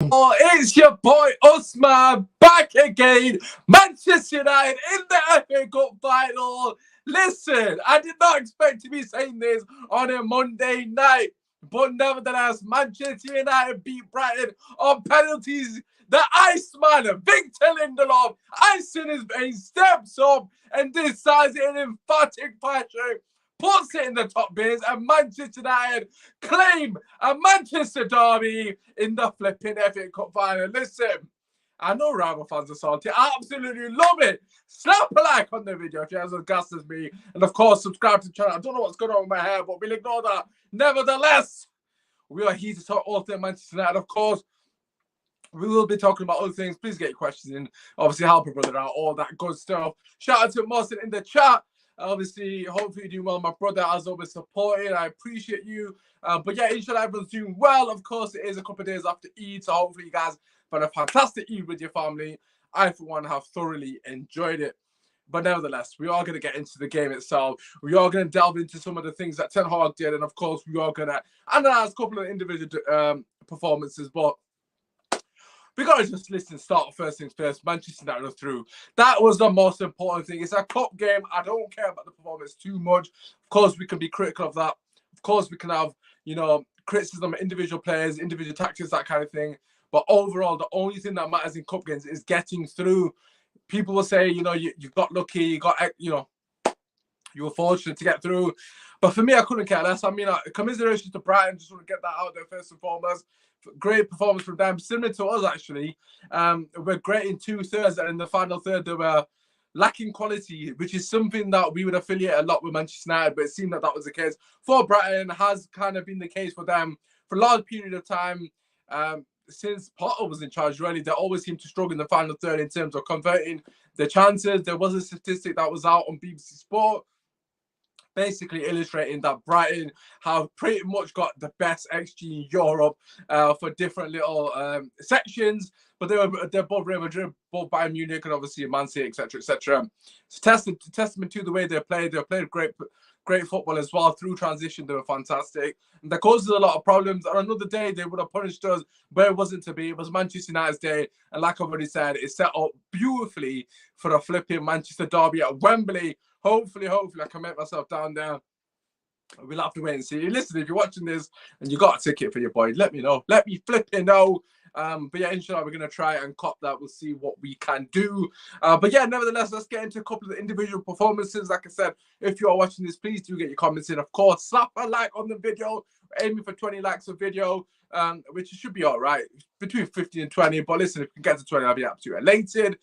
Oh, it's your boy Usman back again. Manchester United in the FA Cup final. Listen, I did not expect to be saying this on a Monday night, but nevertheless, Manchester United beat Brighton on penalties. The Iceman, Victor Lindelof, ice in his veins, steps up and decides it in emphatic fashion, puts it in the top bins, and Manchester United claim a Manchester derby in the flipping FA Cup final. Listen, I know rival fans are salty. I absolutely love it. Slap a like on the video if you're as gassed as me. And of course, subscribe to the channel. I don't know what's going on with my hair, but we'll ignore that. Nevertheless, we are here to talk all things Manchester United. Of course, we will be talking about other things. Please get your questions in. Obviously, help a brother out, all that good stuff. Shout out to Mohsen in the chat. Obviously, hopefully you're doing well. My brother, as always, supporting. I appreciate you. But yeah, inshallah, everyone's doing well. Of course, it is a couple of days after Eid, so hopefully you guys had a fantastic Eid with your family. I, for one, have thoroughly enjoyed it. But nevertheless, we are going to get into the game itself. We are going to delve into some of the things that Ten Hag did. And of course, we are going to analyze a couple of individual performances. But we got to just listen, start first things first. Manchester United are through. That was the most important thing. It's a cup game. I don't care about the performance too much. Of course, we can be critical of that. Of course, we can have, criticism of individual players, individual tactics, that kind of thing. But overall, the only thing that matters in cup games is getting through. People will say, you got lucky, you were fortunate to get through. But for me, I couldn't care less. I mean, commiserations to Brighton, just want to get that out there first and foremost. Great performance from them, similar to us actually. We're great in 2/3, and in the final third they were lacking quality, which is something that we would affiliate a lot with Manchester United, but it seemed that was the case for Brighton. Has kind of been the case for them for a large period of time. Since Potter was in charge, really, they always seem to struggle in the final third in terms of converting the chances. There was a statistic that was out on BBC Sport, basically illustrating that Brighton have pretty much got the best XG in Europe for different little sections. But they're both Real Madrid, both Bayern Munich, and obviously Man City, etc., etc. It's testament to the way they played. They played great football as well. Through transition, they were fantastic. And that causes a lot of problems. On another day, they would have punished us, but it wasn't to be. It was Manchester United's day. And like I've already said, it's set up beautifully for a flipping Manchester derby at Wembley. Hopefully, I can make myself down there. We'll have to wait and see. Listen, if you're watching this and you got a ticket for your boy, let me know. Let me flipping know. But yeah, inshallah, we're going to try and cop that. We'll see what we can do. But yeah, nevertheless, let's get into a couple of the individual performances. Like I said, if you are watching this, please do get your comments in. Of course, slap a like on the video. We're aiming for 20 likes a video, which should be all right. Between 15 and 20. But listen, if we can get to 20, I'll be absolutely elated.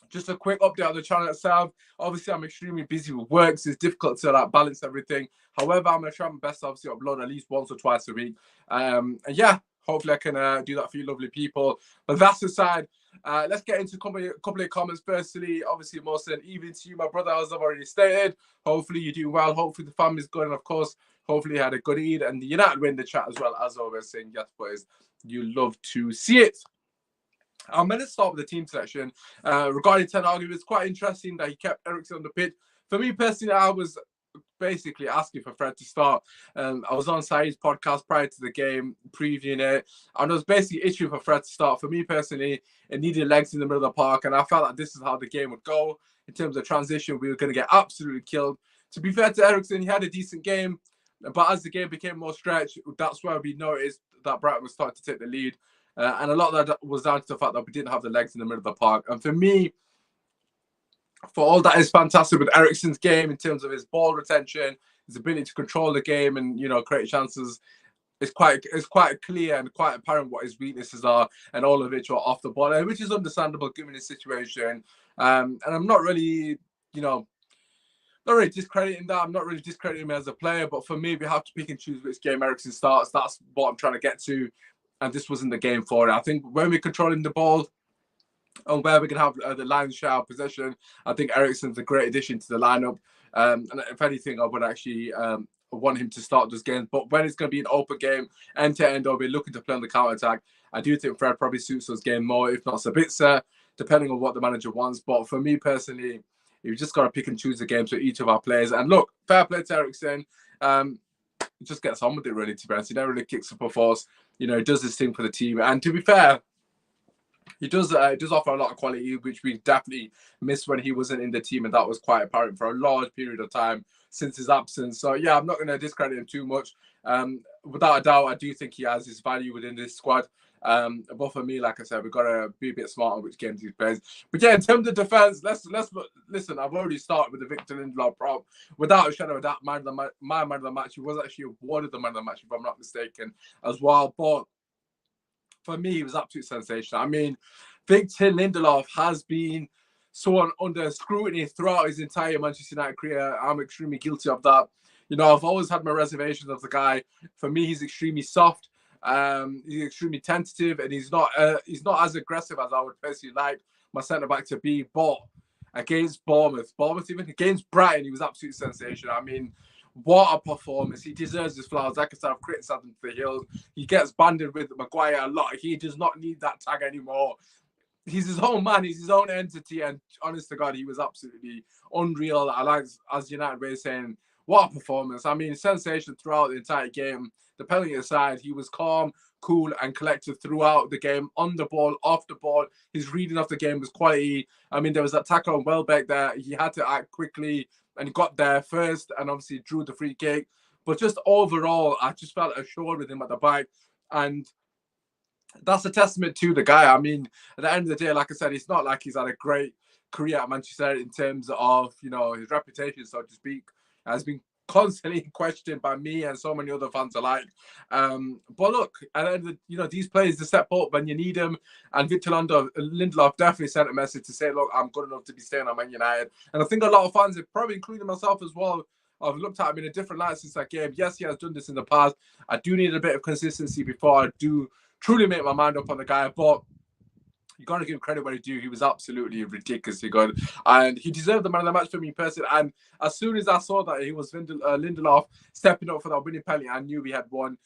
Just a quick update on the channel itself. Obviously, I'm extremely busy with work, so it's difficult to balance everything. However, I'm going to try my best to obviously upload at least once or twice a week. And yeah, hopefully I can do that for you lovely people. But that's aside, let's get into a couple of comments. Firstly, obviously, Mohsen, even to you, my brother, as I've already stated. Hopefully you're doing well. Hopefully the family's good. And of course, hopefully you had a good Eid. And the United win the chat as well, as always, saying yes, boys, you love to see it. I'm going to start with the team selection. Regarding Ten Hag, it was quite interesting that he kept Eriksen on the pitch. For me personally, I was basically asking for Fred to start. I was on Saeed's podcast prior to the game, previewing it, and I was basically itching for Fred to start. For me personally, it needed legs in the middle of the park, and I felt like this is how the game would go. In terms of transition, we were going to get absolutely killed. To be fair to Eriksen, he had a decent game, but as the game became more stretched, that's where we noticed that Brighton was starting to take the lead. And a lot of that was down to the fact that we didn't have the legs in the middle of the park. And for me, for all that is fantastic with Eriksen's game in terms of his ball retention, his ability to control the game and, create chances, it's quite clear and quite apparent what his weaknesses are, and all of which are off the ball, which is understandable given his situation. And I'm not really, not really discrediting that. I'm not really discrediting him as a player, but for me, we have to pick and choose which game Eriksen starts. That's what I'm trying to get to. And this wasn't the game for it. I think when we're controlling the ball and where we can have the lion's share of possession, I think Eriksen's a great addition to the lineup. And if anything, I would actually want him to start those games. But when it's going to be an open game, end to end, or we're looking to play on the counter attack, I do think Fred probably suits those game more, if not Sabitzer, depending on what the manager wants. But for me personally, you've just got to pick and choose the games for each of our players. And look, fair play to Eriksen. Just gets on with it, really, to be honest. He never really kicks up a force. he does this thing for the team. And to be fair, he does offer a lot of quality, which we definitely missed when he wasn't in the team, and that was quite apparent for a large period of time since his absence. So yeah, I'm not going to discredit him too much. Without a doubt, I do think he has his value within this squad. But for me, like I said, we've got to be a bit smart on which games he plays. But yeah, in terms of defense, let's listen. I've already started with the Victor Lindelof prop. Without a shadow of doubt, my man of the match. He was actually awarded the man of the match, if I'm not mistaken, as well. But for me, he was absolutely sensational. I mean, Victor Lindelof has been someone under scrutiny throughout his entire Manchester United career. I'm extremely guilty of that. I've always had my reservations of the guy. For me, he's extremely soft. He's extremely tentative, and he's not as aggressive as I would personally like my centre back to be. But against Bournemouth, even against Brighton, he was absolutely sensational. I mean, what a performance. He deserves his flowers. Like I said, I've criticised him to the hills. He gets banded with Maguire a lot. He does not need that tag anymore. He's his own man. He's his own entity. And honest to God, he was absolutely unreal. I like, as United were saying, what a performance. I mean, sensation throughout the entire game. The penalty aside, he was calm, cool, and collected throughout the game, on the ball, off the ball. His reading of the game was quality. I mean, there was that tackle on Welbeck there. He had to act quickly, and he got there first and obviously drew the free kick. But just overall, I just felt assured with him at the back. And that's a testament to the guy. I mean, at the end of the day, like I said, it's not like he's had a great career at Manchester in terms of, his reputation, so to speak, has been constantly questioned by me and so many other fans alike. But look, at the end of these players to step up when you need them, and Victor Lindelof definitely sent a message to say, look, I'm good enough to be staying on Man United. And I think a lot of fans, probably including myself as well, I've looked at him in a different light since that game. Yes, he has done this in the past. I do need a bit of consistency before I do truly make my mind up on the guy, but you got to give credit where he do. He was absolutely ridiculously good, and he deserved the man of the match for me personally. And as soon as I saw that he was Lindelof stepping up for that winning penalty, I knew we had won.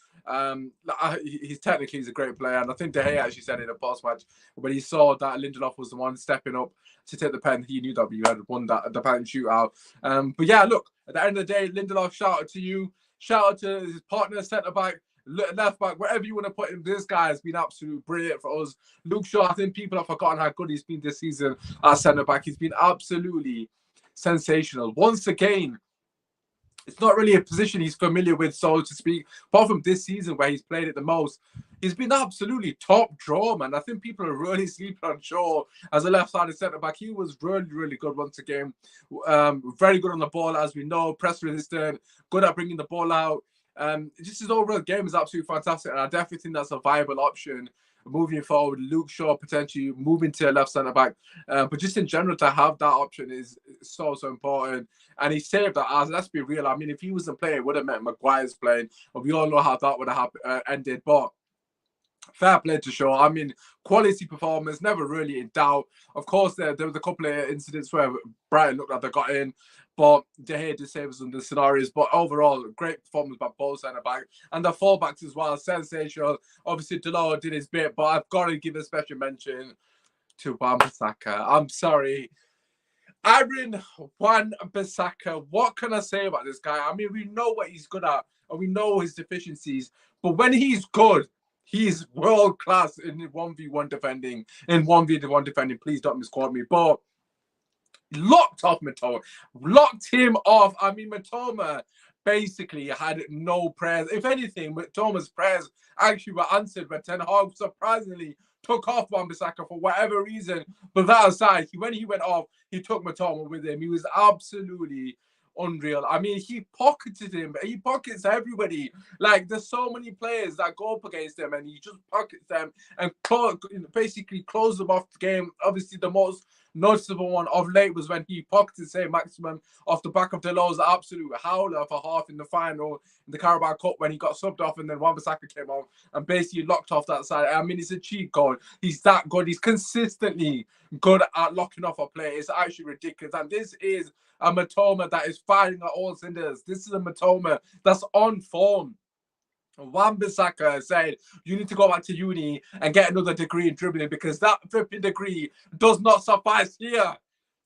He's a great player, and I think De Gea actually said in a post-match when he saw that Lindelof was the one stepping up to take the pen, he knew that we had won the penalty shootout. But yeah, look, at the end of the day, Lindelof, shout out to you, shout out to his partner, centre back, left back, wherever you want to put him. This guy has been absolutely brilliant for us. Luke Shaw, I think people have forgotten how good he's been this season as centre back. He's been absolutely sensational. Once again, it's not really a position he's familiar with, so to speak. Apart from this season where he's played it the most, he's been absolutely top draw, man. I think people are really sleeping on Shaw as a left-sided centre-back. He was really, really good once again. Very good on the ball, as we know. Press resistant, good at bringing the ball out. Just his overall game is absolutely fantastic, and I definitely think that's a viable option moving forward. Luke Shaw potentially moving to a left centre back, but just in general to have that option is so important. And he saved that. As let's be real, I mean, if he wasn't playing, it would have meant Maguire's playing, and we all know how that would have ended. But fair play to Shaw. I mean, quality performance, never really in doubt. Of course, there was a couple of incidents where Brighton looked like they got in, but De Gea did save us in the scenarios. But overall, great performance by both centre back and the fullbacks as well. Sensational. Obviously, Delors did his bit, but I've got to give a special mention to Wan-Bissaka. I'm sorry. Aaron Wan-Bissaka, what can I say about this guy? I mean, we know what he's good at and we know his deficiencies, but when he's good, he's world class in 1v1 defending. In 1v1 defending, please don't misquote me, but locked off Matoma. Locked him off. I mean, Matoma basically had no prayers. If anything, Matoma's prayers actually were answered when Ten Hag surprisingly took off Wan-Bissaka for whatever reason. But that aside, when he went off, he took Matoma with him. He was absolutely unreal. I mean, he pocketed him. He pockets everybody. Like, there's so many players that go up against him, and he just pockets them and basically closed them off the game. Obviously, the most noticeable one of late was when he pocketed St. Maximin off the back of Delors' absolute howler for half in the final in the Carabao Cup when he got subbed off, and then Wan-Bissaka came on and basically locked off that side. I mean, it's a cheat code. He's that good. He's consistently good at locking off a play. It's actually ridiculous. And this is a Matoma that is firing at all cylinders. This is a Matoma that's on form. Wan-Bissaka said, you need to go back to uni and get another degree in dribbling because that flipping degree does not suffice here.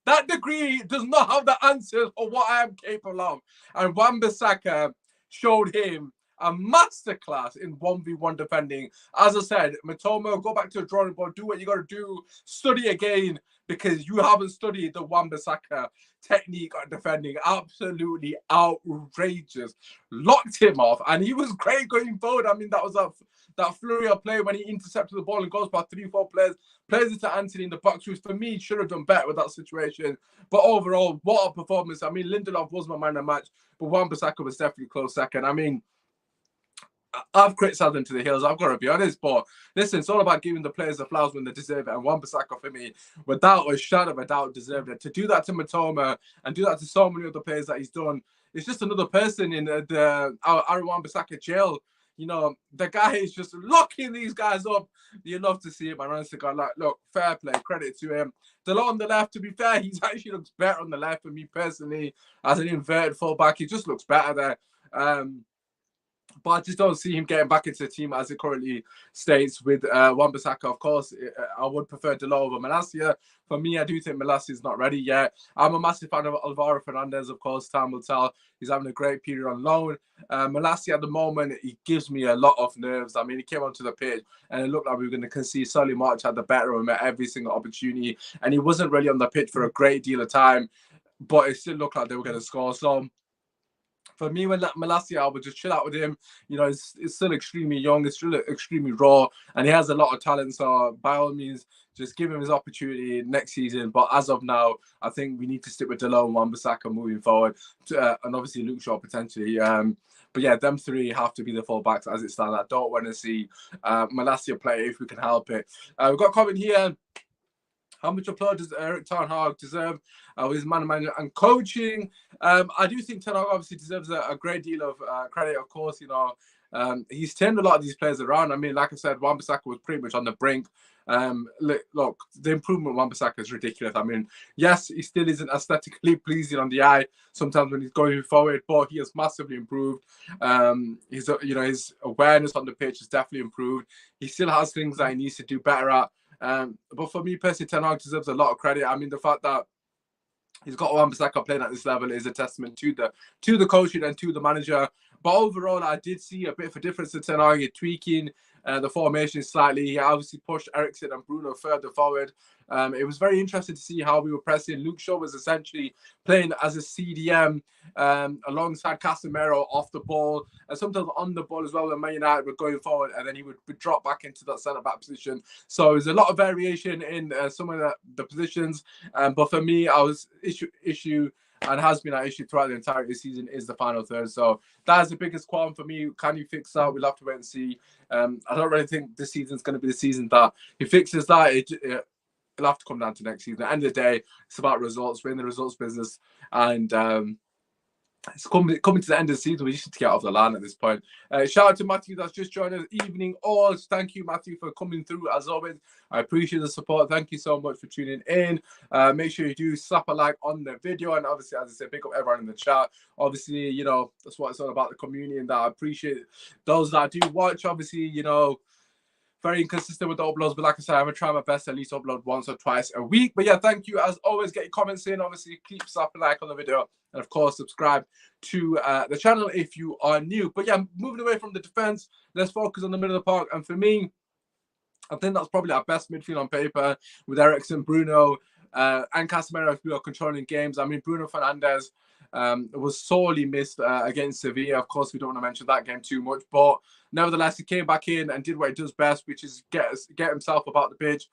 That degree does not have the answers for what I am capable of. And Wan-Bissaka showed him a masterclass in 1v1 defending. As I said, Mitoma, go back to the drawing board, do what you got to do, study again, because you haven't studied the Wan-Bissaka technique on defending. Absolutely outrageous. Locked him off, and he was great going forward. I mean, that was that flurry of play when he intercepted the ball and goes by 3-4 players, plays it to Anthony in the box, which for me should have done better with that situation. But overall, what a performance. I mean, Lindelof was my man of the match, but Wan-Bissaka was definitely close second. I mean, I've criticised them to the hills, I've got to be honest, but listen, it's all about giving the players the flowers when they deserve it, and Wan-Bissaka, for me, without a shadow of a doubt, deserved it. To do that to Mitoma and do that to so many other players that he's done, it's just another person in our Wan-Bissaka jail. You know, the guy is just locking these guys up. You love to see it, man. Honestly, God, like, look, fair play, credit to him. Delon on the left, to be fair, he actually looks better on the left for me personally. As an inverted fullback, he just looks better there. But I just don't see him getting back into the team as it currently states with Wan-Bissaka. Of course, I would prefer Delon over Malacia. For me, I do think Malacia is not ready yet. I'm a massive fan of Alvaro Fernandez, of course. Time will tell. He's having a great period on loan. Malacia at the moment, he gives me a lot of nerves. I mean, he came onto the pitch and it looked like we were going to concede. Solly March had the better of him at every single opportunity. And he wasn't really on the pitch for a great deal of time. But it still looked like they were going to score. So for me, when Malacia, I would just chill out with him. You know, it's still extremely young. It's still extremely raw. And he has a lot of talent. So by all means, just give him his opportunity next season. But as of now, I think we need to stick with Delon and Wan-Bissaka moving forward. And obviously Luke Shaw potentially. But yeah, them three have to be the fullbacks as it stands. I don't want to see Malacia play if we can help it. We've got a comment here. How much applaud does Erik Ten Hag deserve with his management and coaching? I do think Ten Hag obviously deserves a great deal of credit, of course. You know, he's turned a lot of these players around. I mean, like I said, Wan-Bissaka was pretty much on the brink. Look, the improvement of Wan-Bissaka is ridiculous. I mean, yes, he still isn't aesthetically pleasing on the eye sometimes when he's going forward, but he has massively improved. His awareness on the pitch has definitely improved. He still has things that he needs to do better at. But for me personally, Ten Hag deserves a lot of credit. I mean, the fact that he's got Wan-Bissaka playing at this level is a testament to the coaching and to the manager. But overall, I did see a bit of a difference in Ten Hag tweaking the formation slightly. He obviously pushed Eriksen and Bruno further forward. It was very interesting to see how we were pressing. Luke Shaw was essentially playing as a CDM alongside Casemiro off the ball and sometimes on the ball as well when Man United were going forward, and then he would drop back into that centre-back position. So there's a lot of variation in some of the positions. But for me, I was issue and has been an issue throughout the entire season is the final third. So that is the biggest qualm for me. Can you fix that? We'll have to wait and see. I don't really think this season's going to be the season that he fixes that. It'll have to come down to next season. At the end of the day, it's about results. We're in the results business. And it's coming to the end of the season. We just need to get off the line at this point. Shout out to Matthew that's just joined us. Evening all. Thank you, Matthew, for coming through as always. I appreciate the support. Thank you so much for tuning in. Make sure you do slap a like on the video. And obviously, as I said, pick up everyone in the chat. Obviously, you know, that's what it's all about, the community, and that I appreciate those that do watch. Obviously, you know, very inconsistent with the uploads, but like I said, I'm going to try my best to at least upload once or twice a week. But yeah, thank you. As always, get your comments in. Obviously, keep slapping a like on the video. And of course, subscribe to the channel if you are new. But yeah, moving away from the defense, let's focus on the middle of the park. And for me, I think that's probably our best midfield on paper with Eriksen, Bruno, and Casemiro if we are controlling games. I mean, Bruno Fernandes was sorely missed against Sevilla. Of course, we don't want to mention that game too much, but nevertheless, he came back in and did what he does best, which is get himself about the pitch,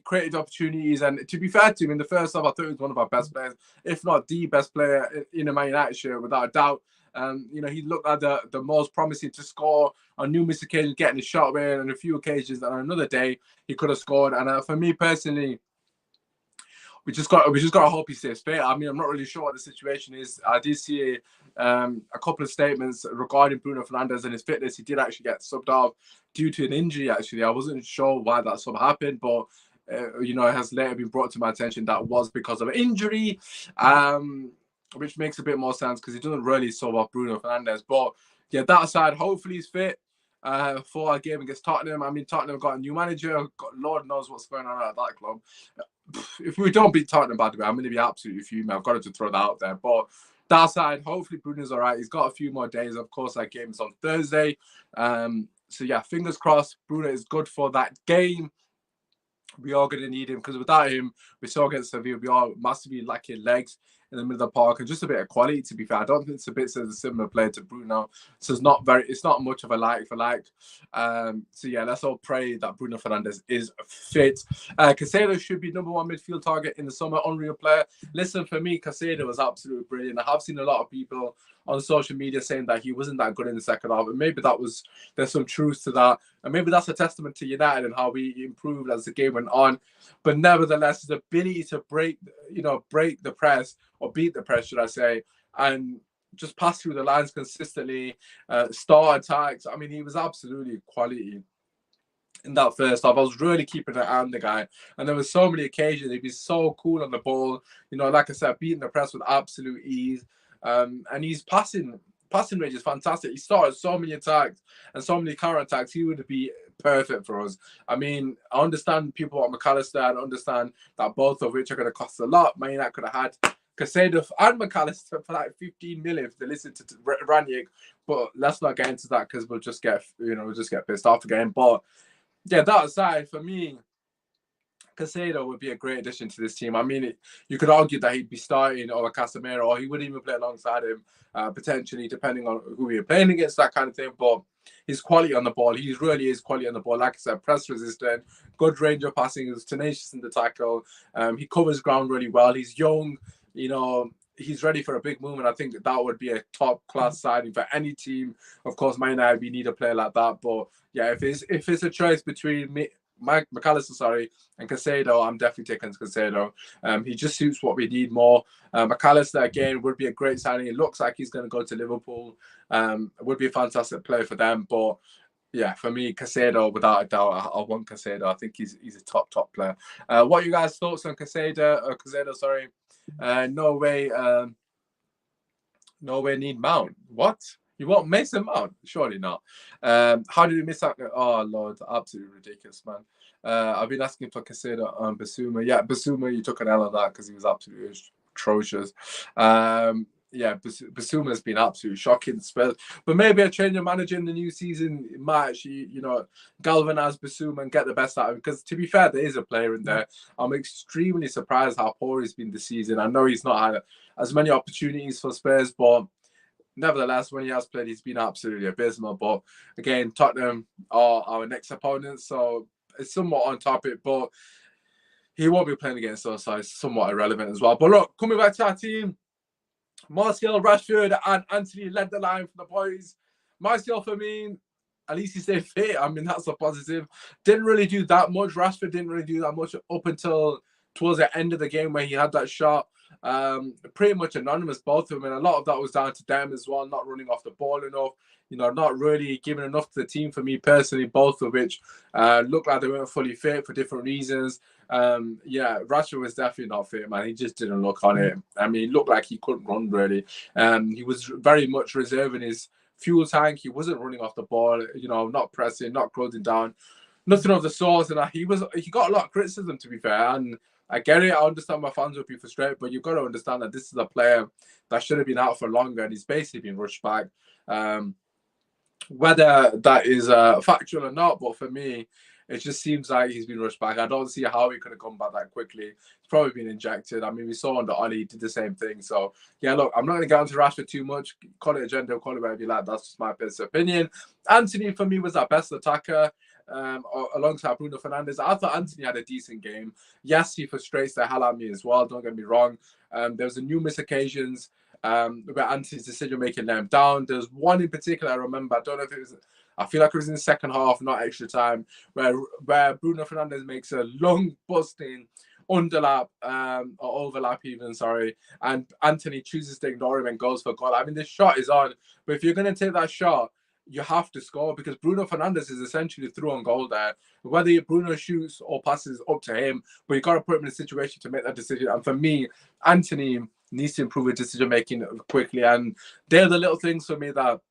created opportunities. And to be fair to him, in the first half, I thought he was one of our best players, if not the best player in a Man United shirt, without a doubt. You know, he looked like the most promising to score on numerous occasions, getting his shot away, and on a few occasions, and on another day, he could have scored. And for me personally, we just got to hope he stays fit. I mean, I'm not really sure what the situation is. I did see a couple of statements regarding Bruno Fernandes and his fitness. He did actually get subbed off due to an injury. Actually, I wasn't sure why that sub happened, but you know, it has later been brought to my attention that was because of an injury, which makes a bit more sense because he doesn't really sub off Bruno Fernandes. But yeah, that aside, hopefully he's fit for our game against Tottenham. I mean, Tottenham got a new manager. Lord knows what's going on at that club. If we don't beat Tottenham, by the way, I'm going to be absolutely fuming. I've got to throw that out there. But that side, hopefully Bruno's all right. He's got a few more days. Of course, that game's on Thursday. So yeah, fingers crossed. Bruno is good for that game. We are going to need him because without him, we saw against Sevilla, we are massively lacking legs in the middle of the park and just a bit of quality. To be fair, I don't think Sabitzer is a similar player to Bruno, so it's not much of a like for like. So yeah, let's all pray that Bruno Fernandes is fit. Caicedo should be number one midfield target in the summer. Unreal player. Listen, for me, Caicedo was absolutely brilliant. I have seen a lot of people on social media saying that he wasn't that good in the second half, and maybe there's some truth to that, and maybe that's a testament to United and how we improved as the game went on. But nevertheless, his ability to break the press, or beat the press, should I say, and just pass through the lines consistently, start attacks. I mean, he was absolutely quality in that first half. I was really keeping an eye on the guy, and there were so many occasions he'd be so cool on the ball. Like I said, beating the press with absolute ease. And his passing range is fantastic. He started so many attacks and so many counter attacks. He would be perfect for us. I mean, I understand people want McAllister, and I understand that both of which are going to cost a lot. Man United could have had Caicedo and McAllister for like 15 million if they listen to Ranić, but let's not get into that because we'll just get pissed off again. But yeah, that aside, for me, Caicedo would be a great addition to this team. I mean, you could argue that he'd be starting over Casemiro, or he would even play alongside him, potentially, depending on who you're playing against, that kind of thing. But his quality on the ball, he really is quality on the ball. Like I said, press resistant, good range of passing, he's tenacious in the tackle. He covers ground really well. He's young, he's ready for a big move, and I think that would be a top class signing for any team. Of course, Man United, we need a player like that. But yeah, if it's a choice between McAllister, and Caicedo, I'm definitely taking Caicedo. He just suits what we need more. McAllister, again, would be a great signing. It looks like he's going to go to Liverpool. Would be a fantastic player for them. But yeah, for me, Caicedo, without a doubt, I want Caicedo. I think he's a top player. What are you guys' thoughts on Caicedo? No way need Mount. What? You want Mason Mount? Surely not. How did we miss out? Oh, Lord. Absolutely ridiculous, man. I've been asking for Caicedo and Basuma. Yeah, Basuma, you took an L on that because he was absolutely atrocious. Yeah, Basuma has been absolutely shocking. But maybe a change of manager in the new season might actually, galvanize Basuma and get the best out of him. Because to be fair, there is a player in there. I'm extremely surprised how poor he's been this season. I know he's not had as many opportunities for Spurs, but nevertheless, when he has played, he's been absolutely abysmal. But again, Tottenham are our next opponent, so it's somewhat on topic, but he won't be playing against us, so it's somewhat irrelevant as well. But look, coming back to our team, Martial, Rashford, and Anthony led the line for the boys. Martial, for me, at least he stayed fit. I mean, that's a positive. Didn't really do that much. Rashford didn't really do that much up until towards the end of the game where he had that shot. Pretty much anonymous, both of them, and a lot of that was down to them as well, not running off the ball enough, not really giving enough to the team for me personally, both of which looked like they weren't fully fit for different reasons. Yeah, Rashford was definitely not fit, man. He just didn't look on it. I mean, it looked like he couldn't run really. He was very much reserving his fuel tank. He wasn't running off the ball, not pressing, not closing down, nothing of the sort. And he got a lot of criticism, to be fair, and I get it. I understand my fans would be frustrated, but you've got to understand that this is a player that should have been out for longer, and he's basically been rushed back. Whether that is factual or not, but for me, it just seems like he's been rushed back. I don't see how he could have come back that quickly. He's probably been injected. I mean, we saw on the Ollie, he did the same thing. So, yeah, look, I'm not going to get into Rashford too much. Call it agenda, call it whatever you like. That's just my personal opinion. Anthony, for me, was our best attacker. Alongside Bruno Fernandes. I thought Anthony had a decent game. Yes, he frustrates the hell out of me as well, don't get me wrong. There was numerous occasions where Anthony's decision making let him down. There's one in particular I remember, I feel like it was in the second half, not extra time, where Bruno Fernandes makes a long busting underlap or overlap even, and Anthony chooses to ignore him and goes for a goal. I mean, the shot is on, but if you're going to take that shot, you have to score because Bruno Fernandes is essentially through on goal there. Whether Bruno shoots or passes up to him, but you got to put him in a situation to make that decision. And for me, Anthony needs to improve his decision making quickly. And they're the little things for me that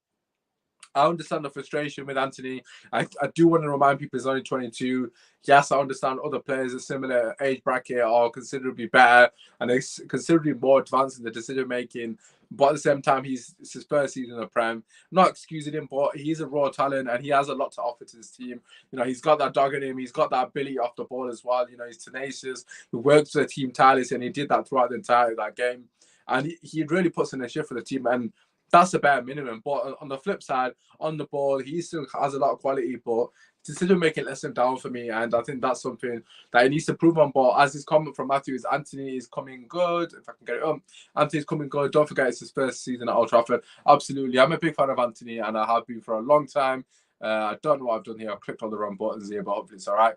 I understand the frustration with Anthony. I do want to remind people he's only 22. Yes, I understand other players a similar age bracket are considerably better and they're considerably more advanced in the decision making. But at the same time, it's his first season in the Prem. Not excusing him, but he's a raw talent and he has a lot to offer to his team. You know, he's got that dog in him. He's got that ability off the ball as well. You know, he's tenacious. He works with the team tirelessly, and he did that throughout the entire of that game. And he really puts in a shift for the team. And that's a bare minimum. But on the flip side, on the ball, he still has a lot of quality, but decision making lets him down for me. And I think that's something that he needs to prove on. But as his comment from Matthew is, Anthony is coming good. If I can get it up, Anthony's coming good. Don't forget, it's his first season at Old Trafford. Absolutely. I'm a big fan of Anthony, and I have been for a long time. I don't know what I've done here. I've clicked on the wrong buttons here, but hopefully it's all right.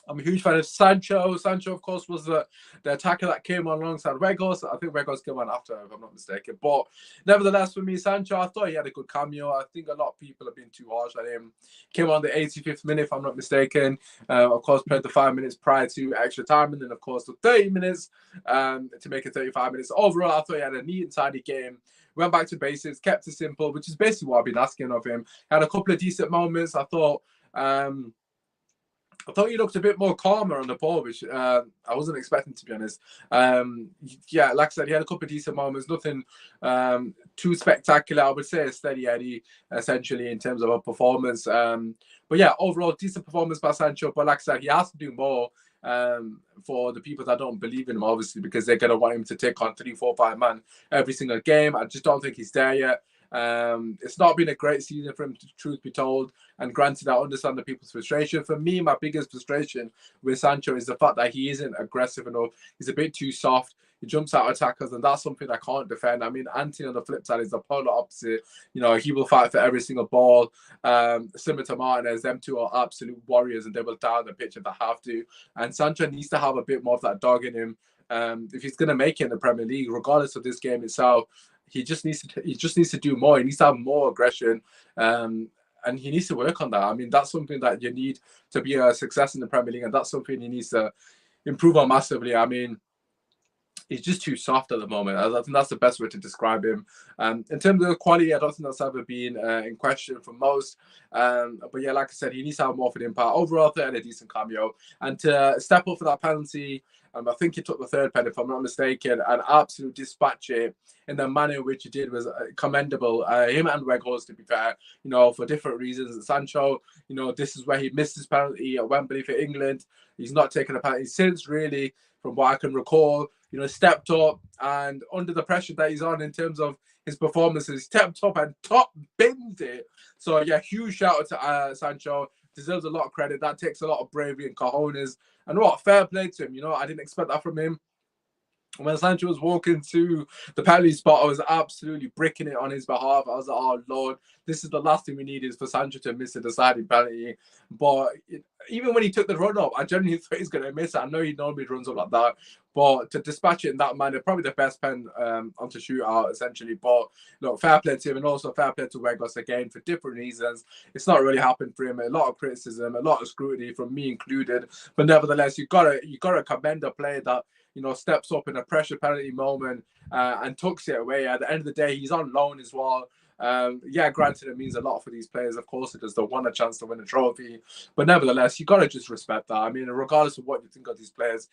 I'm a huge fan of Sancho. Sancho, of course, was the attacker that came on alongside Weghorst. I think Weghorst came on after, if I'm not mistaken. But nevertheless, for me, Sancho, I thought he had a good cameo. I think a lot of people have been too harsh on him. Came on the 85th minute, if I'm not mistaken. Of course, played the 5 minutes prior to extra time. And then, of course, the 30 minutes to make it 35 minutes. Overall, I thought he had a neat and tidy game. Went back to basics, kept it simple, which is basically what I've been asking of him. Had a couple of decent moments. I thought he looked a bit more calmer on the ball, which I wasn't expecting, to be honest. Yeah, like I said, he had a couple of decent moments, nothing too spectacular. I would say a steady Eddie, essentially, in terms of a performance. But yeah, overall, decent performance by Sancho. But like I said, he has to do more for the people that don't believe in him, obviously, because they're going to want him to take on 3, 4, 5 man every single game. I just don't think he's there yet. It's not been a great season for him, truth be told. And granted, I understand the people's frustration. For me, my biggest frustration with Sancho is the fact that he isn't aggressive enough. He's a bit too soft. He jumps out attackers, and that's something I can't defend. I mean, Anthony on the flip side is the polar opposite. You know, he will fight for every single ball. Similar to Martinez, them two are absolute warriors, and they will down the pitch if they have to. And Sancho needs to have a bit more of that dog in him if he's going to make it in the Premier League, regardless of this game itself. He just needs to do more. He needs to have more aggression, and he needs to work on that. I mean, that's something that you need to be a success in the Premier League, and that's something he needs to improve on massively. I mean, he's just too soft at the moment. I think that's the best way to describe him. In terms of the quality, I don't think that's ever been in question for most. But yeah, like I said, he needs to have more of an impact. Overall, I think he had a decent cameo. And to step up for that penalty, I think he took the third pen, if I'm not mistaken, and absolute dispatch it in the manner in which he did was commendable. Him and Weghorst, to be fair, you know, for different reasons. Sancho, you know, this is where he missed his penalty at Wembley for England. He's not taken a penalty since, really, from what I can recall. You know, stepped up, and under the pressure that he's on in terms of his performances, stepped up and top binned it. So yeah, huge shout out to Sancho. Deserves a lot of credit. That takes a lot of bravery and cojones. And what, fair play to him. You know, I didn't expect that from him. When Sancho was walking to the penalty spot, I was absolutely bricking it on his behalf. I was like, oh, Lord, this is the last thing we need is for Sancho to miss a deciding penalty. But even when he took the run up, I genuinely thought he's going to miss it. I know he normally runs up like that. But to dispatch it in that manner, probably the best pen onto shootout, essentially. But look, fair play to him, and also fair play to Weghorst again for different reasons. It's not really happened for him. A lot of criticism, a lot of scrutiny from me included. But nevertheless, you gotta commend a player that, you know, steps up in a pressure penalty moment and tucks it away. At the end of the day, he's on loan as well. Yeah, granted, it means a lot for these players. Of course, it does. They want a chance to win a trophy. But nevertheless, you got to just respect that. I mean, regardless of what you think of these players,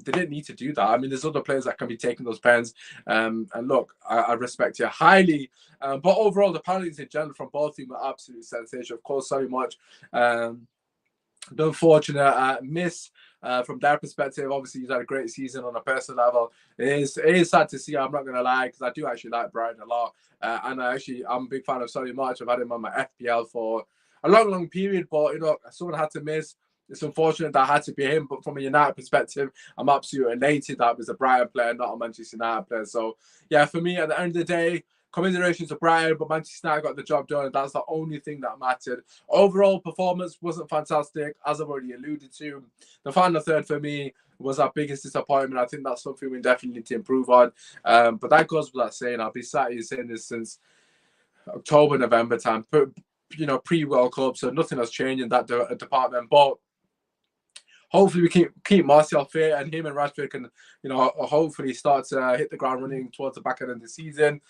they didn't need to do that. I mean, there's other players that can be taking those pens. And look, I respect you highly. But overall, the penalties in general from both teams were absolutely sensational. Of course, so much. The unfortunate miss from their perspective. Obviously, he's had a great season on a personal level. It is sad to see, I'm not going to lie, because I do actually like Brighton a lot. And I'm a big fan of Solly March. I've had him on my FPL for a long period. But, you know, someone had to miss. It's unfortunate that had to be him. But from a United perspective, I'm absolutely elated that it was a Brighton player, not a Manchester United player. So, yeah, for me, at the end of the day, commiserations to Brighton, but Manchester United got the job done, and that's the only thing that mattered. Overall performance wasn't fantastic, as I've already alluded to. The final third for me was our biggest disappointment. I think that's something we definitely need to improve on. But that goes without saying. I've been sat here saying this since October, November time, you know, pre-World Cup, so nothing has changed in that department. But hopefully we keep Martial fit, and him and Rashford can, hopefully start to hit the ground running towards the back end of the season.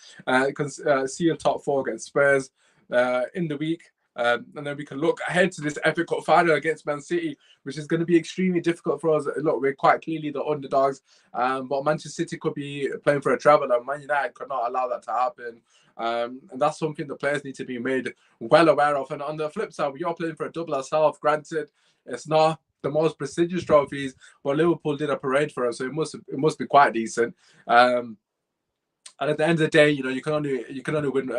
See a top four against Spurs in the week. And then we can look ahead to this FA Cup final against Man City, which is going to be extremely difficult for us. Look, we're quite clearly the underdogs, but Manchester City could be playing for a treble, and Man United could not allow that to happen. And that's something the players need to be made well aware of. And on the flip side, we are playing for a double ourselves. Granted, it's not the most prestigious trophies, but Liverpool did a parade for us, so it must be quite decent. And at the end of the day, you can only win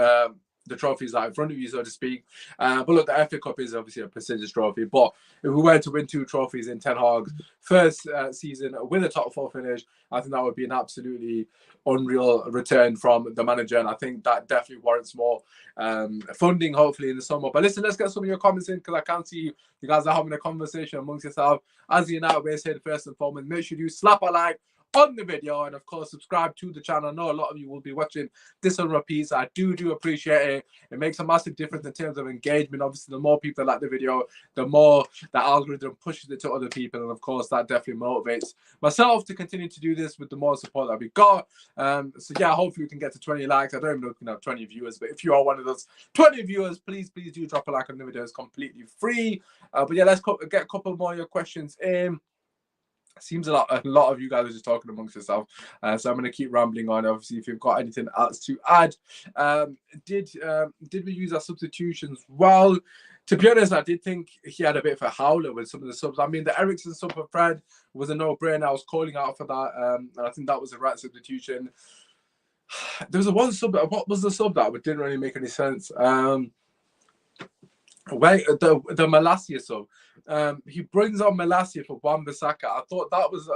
the trophies that are in front of you, so to speak. But look, the FA Cup is obviously a prestigious trophy. But if we were to win 2 trophies in Ten Hag's first season with a top 4 finish, I think that would be an absolutely unreal return from the manager. And I think that definitely warrants more funding, hopefully, in the summer. But listen, let's get some of your comments in, because I can see you guys are having a conversation amongst yourself. As the United way said, first and foremost, make sure you slap a like on the video, and of course subscribe to the channel. I know a lot of you will be watching this on repeat, so I do appreciate it. It makes a massive difference in terms of engagement. Obviously, the more people like the video, the more the algorithm pushes it to other people, and of course that definitely motivates myself to continue to do this with the more support that we got. So yeah, hopefully we can get to 20 likes. I don't even know if we can have 20 viewers, but if you are one of those 20 viewers, please do drop a like on the video. It's completely free. But yeah, let's get a couple more of your questions in. Seems a lot of you guys are just talking amongst yourself, so I'm going to keep rambling on. Obviously, if you've got anything else to add, did we use our substitutions well? To be honest, I did think he had a bit of a howler with some of the subs. I mean, the Eriksen sub for Fred was a no-brainer. I was calling out for that, and I think that was the right substitution. There was one sub. What was the sub that didn't really make any sense? The Malacia sub. He brings on Malacia for Wan-Bissaka. I thought that was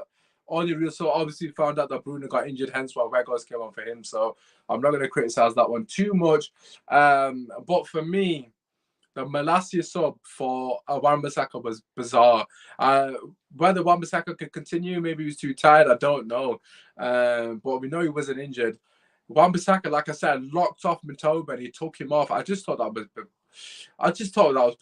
only real. So obviously found out that Bruno got injured, hence why Weghorst came on for him. So I'm not going to criticize that one too much. But for me, the Malacia sub for Wan-Bissaka was bizarre. Whether Wan-Bissaka could continue, maybe he was too tired, I don't know. But we know he wasn't injured. Wan-Bissaka, like I said, locked off Matoma and he took him off. I just thought that was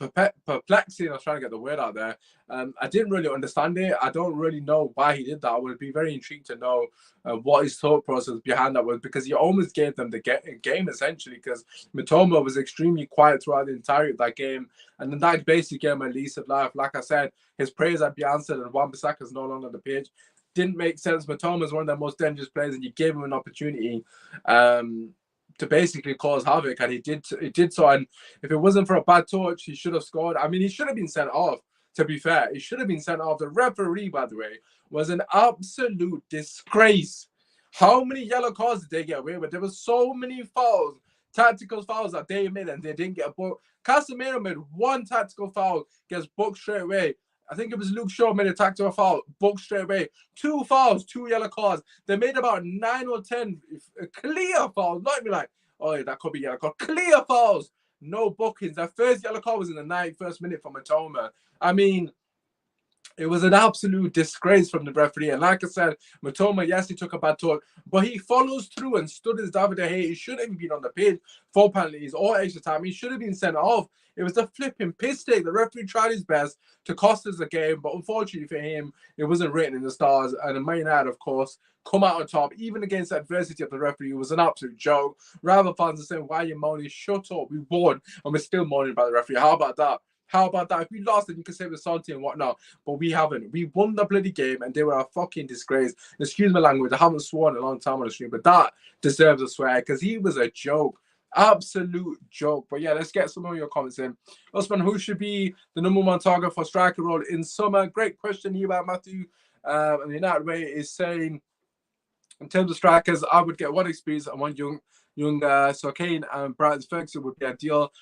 perplexing. I was trying to get the word out there. I didn't really understand it. I don't really know why he did that. I would be very intrigued to know what his thought process behind that was, because he almost gave them the game essentially, because Matoma was extremely quiet throughout the entirety of that game, and then that basically gave him a lease of life. Like I said, his prayers had been answered and Wan-Bissaka is no longer on the pitch. Didn't make sense. Matoma is one of the most dangerous players, and you gave him an opportunity to basically cause havoc, and he did so. And if it wasn't for a bad touch, he should have scored. I mean, he should have been sent off. To be fair, he should have been sent off. The referee, by the way, was an absolute disgrace. How many yellow cards did they get away with? There were so many fouls, tactical fouls that they made, and they didn't get booked. Casemiro made one tactical foul, gets booked straight away. I think it was Luke Shaw made a tactical foul, booked straight away. 2 fouls, 2 yellow cards. They made about 9 or 10 clear fouls. Not even like, oh, yeah, that could be yellow card. Clear fouls, no bookings. Their first yellow card was in the 91st minute from Matoma. I mean, it was an absolute disgrace from the referee. And like I said, Matoma, yes, he took a bad touch, but he follows through and stood his David De Gea. He shouldn't have been on the pitch for penalties or extra time. He should have been sent off. It was a flipping piss take. The referee tried his best to cost us the game, but unfortunately for him, it wasn't written in the stars. And the Man United, of course, come out on top, even against the adversity of the referee. It was an absolute joke. Rather fans are saying, why are you moaning? Shut up. We won, and we're still moaning about the referee. How about that? How about that? If we lost, then you can say we're salty and whatnot. But we haven't. We won the bloody game, and they were a fucking disgrace. Excuse my language. I haven't sworn in a long time on the stream, but that deserves a swear, because he was a joke. Absolute joke. But yeah, let's get some of your comments in. Osman, who should be the #1 target for striker role in summer? Great question here by Matthew. And the United way is saying, in terms of strikers, I would get one experience and one young so Kane and Brighton Ferguson would be ideal.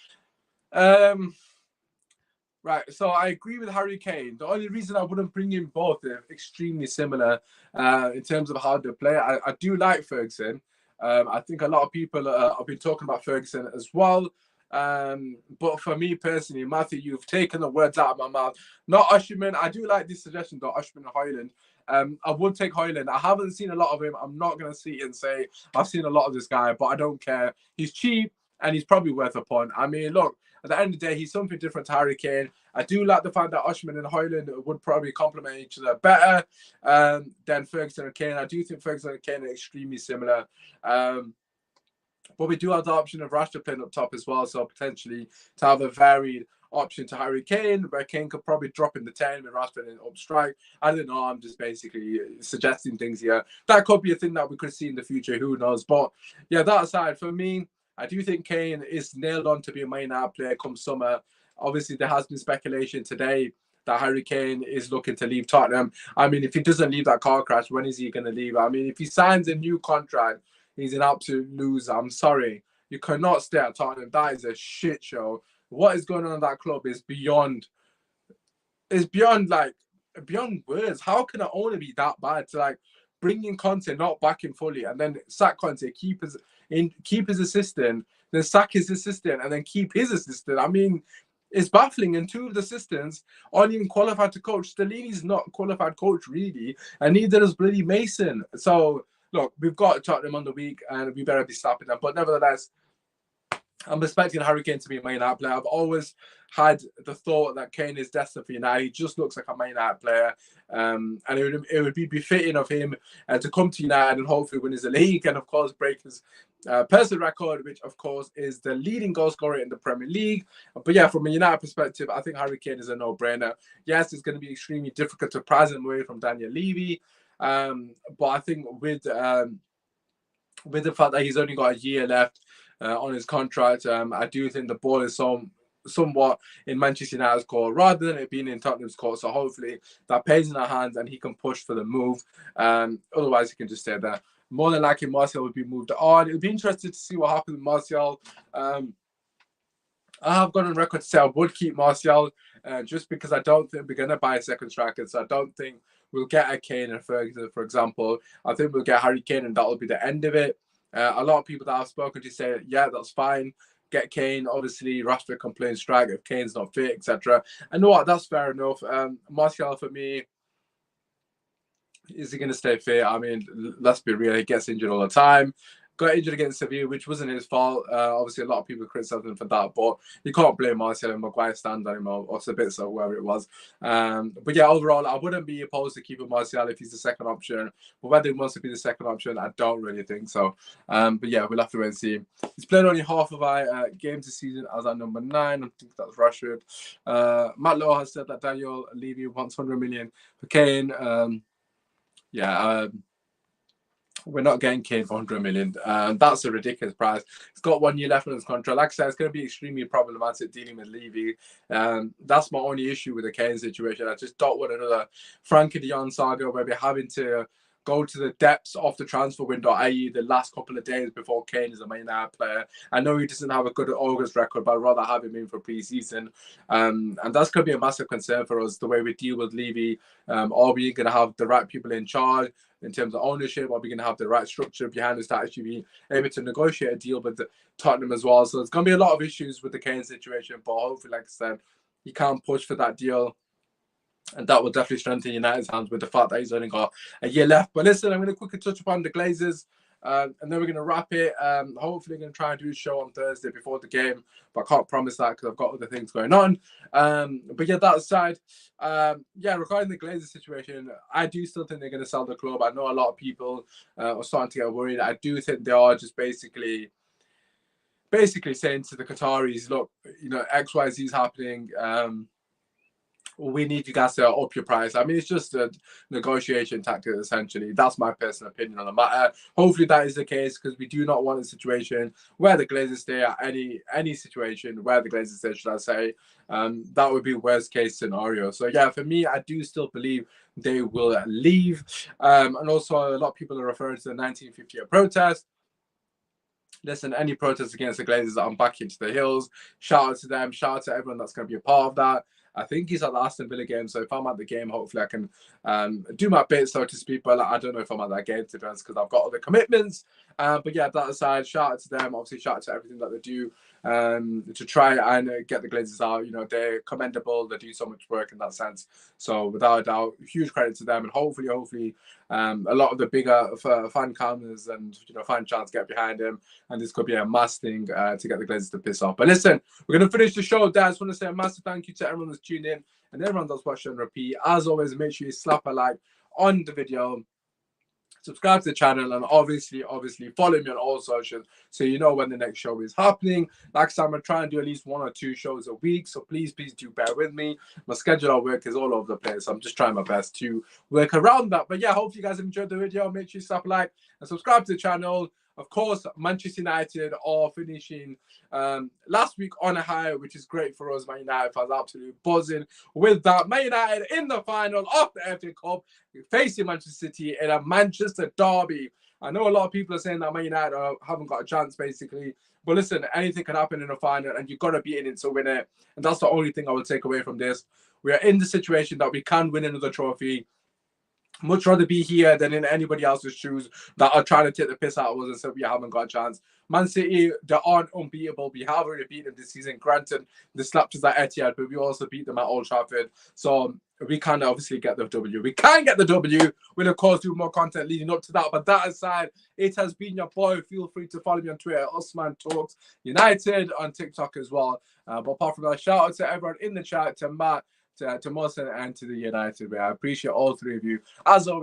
Right, so I agree with Harry Kane. The only reason I wouldn't bring in both, they're extremely similar in terms of how they play. I do like Ferguson. I think a lot of people have been talking about Ferguson as well. But for me personally, Matthew, you've taken the words out of my mouth. Not Osimhen. I do like this suggestion, though, Osimhen and Højlund. I would take Højlund. I haven't seen a lot of him. I'm not going to sit and say I've seen a lot of this guy, but I don't care. He's cheap, and he's probably worth a punt. I mean, look, at the end of the day, he's something different to Harry Kane. I do like the fact that Osimhen and Højlund would probably complement each other better than Ferguson and Kane. I do think Ferguson and Kane are extremely similar. But we do have the option of Rashford playing up top as well, so potentially to have a varied option to Harry Kane, where Kane could probably drop in the 10 with Rashford in up strike. I don't know, I'm just basically suggesting things here. That could be a thing that we could see in the future, who knows. But yeah, that aside, for me, I do think Kane is nailed on to be a Man United player come summer. Obviously, there has been speculation today that Harry Kane is looking to leave Tottenham. I mean, if he doesn't leave that car crash, when is he going to leave? I mean, if he signs a new contract, he's an absolute loser. I'm sorry. You cannot stay at Tottenham. That is a shit show. What is going on in that club is beyond words. How can it only be that bad to like bring in Conte, not back him fully, and then sack Conte, keep his assistant, then sack his assistant, and then keep his assistant? I mean, it's baffling. And two of the assistants aren't even qualified to coach. Stellini's not a qualified coach, really, and neither is bloody Mason. So look, we've got Tottenham on the week, and we better be stopping them. But nevertheless, I'm expecting Harry Kane to be a Man United player. I've always had the thought that Kane is destined for United. He just looks like a Man United player. And it would be befitting of him to come to United and hopefully win his league and, of course, break his personal record, which, of course, is the leading goal scorer in the Premier League. But, yeah, from a United perspective, I think Harry Kane is a no-brainer. Yes, it's going to be extremely difficult to prize him away from Daniel Levy. But I think with the fact that he's only got a year left on his contract, I do think the ball is somewhat in Manchester United's court rather than it being in Tottenham's court. So hopefully that plays in our hands and he can push for the move. Otherwise, he can just stay there. More than likely, Martial would be moved on. It would be interesting to see what happens with Martial. I have gone on record to say I would keep Martial just because I don't think we're going to buy a second striker. So I don't think we'll get a Kane and Ferguson, for example. I think we'll get Harry Kane and that will be the end of it. A lot of people that I've spoken to say, yeah, that's fine. Get Kane. Obviously, Rashford can play and strike if Kane's not fit, etc. And know what? That's fair enough. Martial, for me, is he going to stay fit? I mean, let's be real. He gets injured all the time. Got injured against Sevilla, which wasn't his fault. Obviously, a lot of people criticize him for that, but you can't blame Martial and Maguire stand on him or Sabitzer, whoever it was. But yeah, overall, I wouldn't be opposed to keeping Martial if he's the second option. But whether he wants to be the second option, I don't really think so. But yeah, we'll have to wait and see. He's played only half of our games this season as at number 9. I think that's Rashford. Matt Lowe has said that Daniel Levy wants 100 million for Kane. We're not getting Kane for 100 million. That's a ridiculous price. He's got 1 year left on his contract. Like I said, it's going to be extremely problematic dealing with Levy. That's my only issue with the Kane situation. I just don't want another Frankie de Jong saga where we're having to go to the depths of the transfer window, i.e. the last couple of days before Kane is a Man United player. I know he doesn't have a good August record, but I'd rather have him in for pre-season. And that's going to be a massive concern for us, the way we deal with Levy. Are we going to have the right people in charge in terms of ownership? Are we going to have the right structure behind us to actually be able to negotiate a deal with Tottenham as well? So there's going to be a lot of issues with the Kane situation, but hopefully, like I said, he can push for that deal. And that will definitely strengthen United's hands with the fact that he's only got a year left. But listen, I'm going to quickly touch upon the Glazers. And then we're going to wrap it. Hopefully, I'm going to try and do a show on Thursday before the game. But I can't promise that because I've got other things going on. But yeah, that aside, regarding the Glazers situation, I do still think they're going to sell the club. I know a lot of people are starting to get worried. I do think they are just basically saying to the Qataris, look, XYZ is happening. We need you guys to up your price. I mean, it's just a negotiation tactic, essentially. That's my personal opinion on the matter. Hopefully that is the case, because we do not want a situation where the Glazers stay at any situation where the Glazers stay, should I say. That would be worst case scenario. So yeah, for me, I do still believe they will leave. And also a lot of people are referring to the 1950 protest. Listen, any protest against the Glazers, I'm back into the hills. Shout out to them. Shout out to everyone that's going to be a part of that. I think he's at the Aston Villa game, so if I'm at the game, hopefully I can do my bit, so to speak. But I don't know if I'm at that game, to be honest, because I've got other commitments. But yeah, that aside, shout out to them. Obviously, shout out to everything that they do to try and get the Glazers out. You know, they're commendable. They do so much work in that sense. So without a doubt, huge credit to them, and hopefully, a lot of the bigger fan counters and fan chants get behind him, and this could be a mass thing to get the Glazers to piss off. But listen, we're gonna finish the show there. I just want to say a massive thank you to everyone that's tuned in and everyone that's watching and repeat. As always, make sure you slap a like on the video, subscribe to the channel, and obviously follow me on all socials so you know when the next show is happening. Like I said, I'm gonna try and do at least 1 or 2 shows a week, so please do bear with me. My schedule at work is all over the place, so I'm just trying my best to work around that. But yeah, hope you guys enjoyed the video. Make sure you slap a like and subscribe to the channel. Of course, Manchester United are finishing last week on a high, which is great for us. Man United fans absolutely buzzing with that. Man United in the final of the FA Cup, facing Manchester City in a Manchester derby. I know a lot of people are saying that Man United haven't got a chance, basically. But listen, anything can happen in a final, and you've got to be in it to win it. And that's the only thing I would take away from this. We are in the situation that we can win another trophy. Much rather be here than in anybody else's shoes that are trying to take the piss out of us and say we haven't got a chance. Man City, they aren't unbeatable. We have already beaten them this season. Granted, they slapped us at Etihad, but we also beat them at Old Trafford. So we can obviously get the W. We can get the W. We'll, of course, do more content leading up to that. But that aside, it has been your boy. Feel free to follow me on Twitter, Usman Talks United, on TikTok as well. But apart from that, shout out to everyone in the chat, to Matt, to Mohsen, and to the United way. I appreciate all 3 of you. As always,